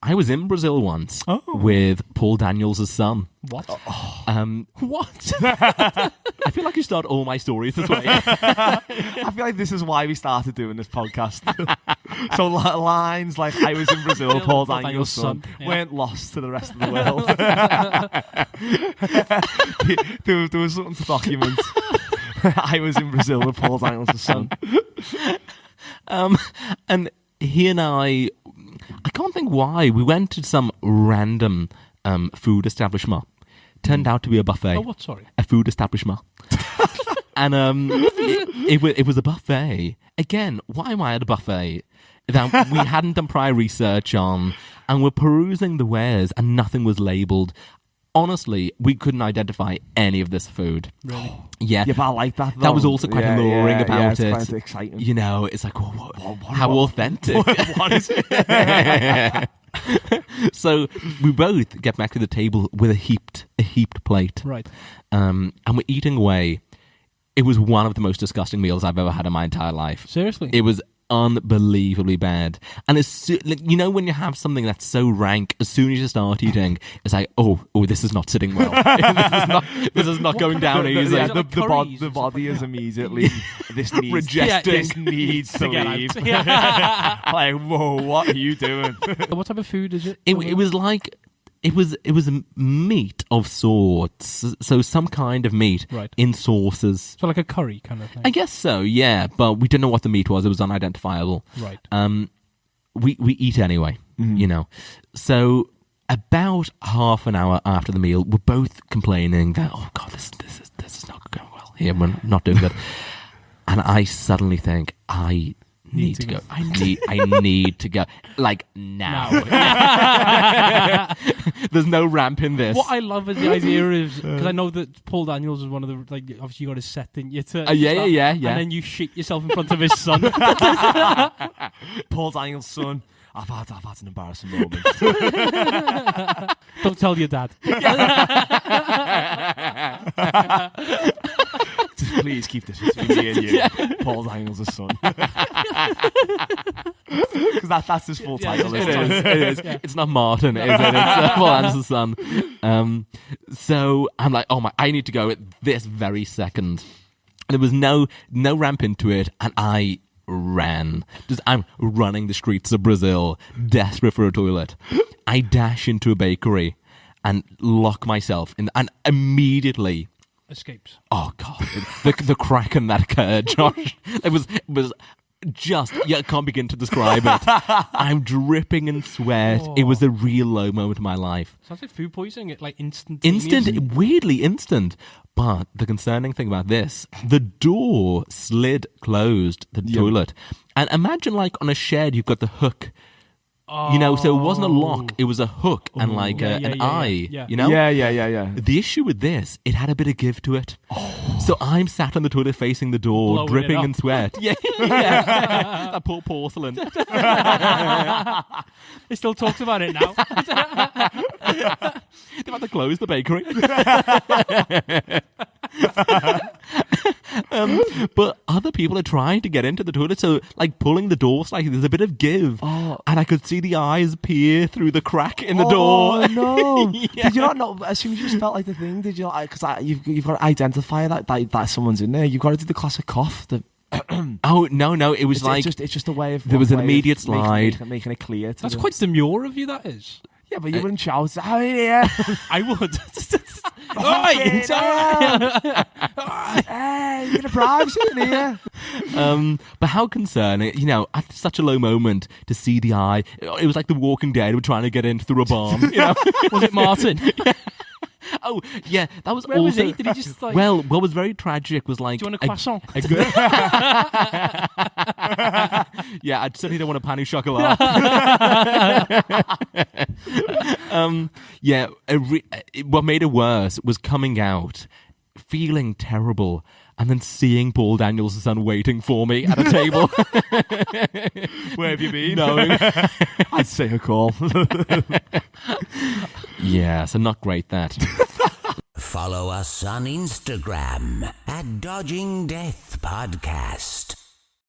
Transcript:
I was in Brazil once with Paul Daniels' son. What? What? I feel like you start all my stories this way. I feel like this is why we started doing this podcast. So lines like "I was in Brazil, Paul Daniels' son" weren't lost to the rest of the world. there was something to document. I was in Brazil with Paul Daniels' son. And he and I can't think why, we went to some random food establishment. Turned out to be a buffet. Oh, what? Sorry. A food establishment. And it was a buffet. Again, why am I at a buffet that we hadn't done prior research on, and we're perusing the wares and nothing was labelled? Honestly, we couldn't identify any of this food. Really? Yeah. Yeah, but I like that, though. That was also quite alluring about it's it. quite exciting. You know, it's like, how authentic. What is it? So we both get back to the table with a heaped plate. Right. And we're eating away. It was one of the most disgusting meals I've ever had in my entire life. Seriously? It was unbelievably bad. And you know when you have something that's so rank, as soon as you start eating, it's like, oh, this is not sitting well. this is not going down easy. The body is immediately this needs rejecting. This needs to get leave. out. Like, whoa, what are you doing? What type of food is it? It was like it was meat of sorts, so some kind of meat in sauces. So like a curry kind of thing. I guess so, yeah, but we didn't know what the meat was. It was unidentifiable. Right. We eat anyway, you know. So about half an hour after the meal, we're both complaining that, oh God, this is not going well here. We're not doing good. And I suddenly think, I need to go. I need to go. Like, now. There's no ramp in this. What I love is the idea is, because I know that Paul Daniels is one of the, like, obviously you got his set, didn't you? Yeah. And then you shit yourself in front of his son. Paul Daniels' son. I've had an embarrassing moment. Don't tell your dad. Just please keep this between me and you. Paul Daniels' son. Because that's his full title. It is. Yeah. It's not Martin, is it? It's Paul Daniels' son. So I'm like, I need to go at this very second. And there was no ramp into it, and I ran. I'm running the streets of Brazil, desperate for a toilet. I dash into a bakery and lock myself in, and immediately escapes. Oh God, the kraken that occurred, Josh. It was just, I can't begin to describe it. I'm dripping in sweat. Oh. It was a real low moment in my life. Sounds like food poisoning. Like instant, weirdly instant. But the concerning thing about this, the door slid closed the toilet. And imagine like on a shed, you've got the hook. You know, so it wasn't a lock, it was a hook and like an eye, you know? Yeah. The issue with this, it had a bit of give to it. Oh. So I'm sat on the toilet facing the door, blowing dripping in sweat. Yeah. That poor porcelain. They still talks about it now. They've had to close the bakery. But other people are trying to get into the toilet, so like pulling the door, like there's a bit of give, and I could see the eyes peer through the crack in the door. Oh no! Yeah. Did you not know? As soon as you just felt like the thing, did you? Because you've got to identify that someone's in there. You've got to do the classic cough. Oh no! It was it's just a way of there was an immediate slide, making it clear. That's quite demure of you. That is. Yeah, but you wouldn't shout, "Oh yeah!" I would. Hey, you get a privacy in here. But how concerning, you know, at such a low moment to see the eye. It was like The Walking Dead were trying to get in through a bomb. You know? Was it Martin? Yeah. Oh, yeah, that was Where also... was he? Did he just like... Well, what was very tragic was like... Do you want a croissant? Yeah, I certainly don't want a pain au chocolat. What made it worse was coming out, feeling terrible, and then seeing Paul Daniels' son waiting for me at a table. Where have you been? No. I'd say a call. Yeah, so not great that. Follow us on Instagram at Dodging Death Podcast.